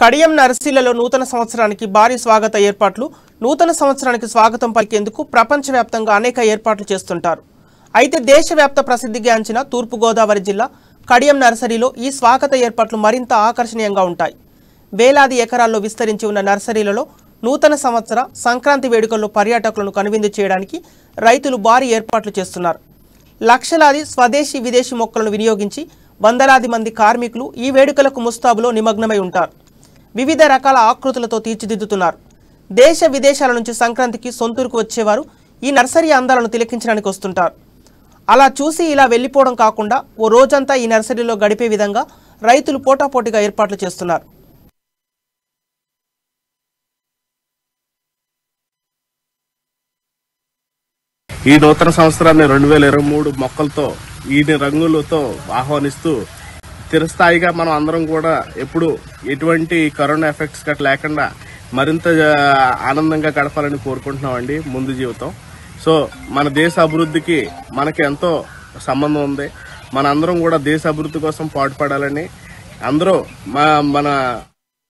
కడియం నర్సీలలో నూతన సంవత్సరానికి భారీ స్వాగత ఏర్పాట్లు. నూతన సంవత్సరానికి స్వాగతం పలికేందుకు ప్రపంచవ్యాప్తంగా అనేక ఏర్పాట్లు చేస్తుంటారు. అయితే దేశవ్యాప్త ప్రసిద్ధిగాంచిన తూర్పు గోదావరి జిల్లా కడియం నర్సరీలో ఈ స్వాగత ఏర్పాట్లు మరింత ఆకర్షణీయంగా ఉంటాయి. వేలాది ఎకరాల్లో విస్తరించి ఉన్న నర్సరీలలో నూతన సంవత్సర సంక్రాంతి వేడుకల్లో పర్యాటకులను కనువిందు చేయడానికి రైతులు భారీ ఏర్పాట్లు చేస్తున్నారు. లక్షలాది స్వదేశీ విదేశీ మొక్కలను వినియోగించి వందలాది మంది కార్మికులు ఈ వేడుకలకు ముస్తాబులో నిమగ్నమై ఉంటారు. వివిధ రకాల ఆకృతులతో తీర్చిదిద్దుతున్నారు. దేశ విదేశాల నుంచి సంక్రాంతికి సొంతూరుకు వచ్చేవారు ఈ నర్సరీ అందాలను తిలకించడానికి వస్తుంటారు. అలా చూసి ఇలా వెళ్ళిపోవడం కాకుండా ఓ రోజంతా ఈ నర్సరీలో గడిపే విధంగా రైతులు పోటాపోటీగా ఏర్పాట్లు చేస్తున్నారు. ఈ నూతన సంవత్సరాన్ని 2023 మొక్కలతో ఈ రంగులతో ఆహ్వానిస్తూ చిరస్థాయిగా మనం అందరం కూడా ఎప్పుడు ఎటువంటి కరోనా ఎఫెక్ట్స్ గట్రా లేకుండా మరింత ఆనందంగా గడపాలని కోరుకుంటున్నామండి ముందు జీవితం. సో మన దేశ అభివృద్ధికి మనకి ఎంతో సంబంధం ఉంది. మన అందరం కూడా దేశ అభివృద్ధి కోసం పాటుపడాలని అందరూ మన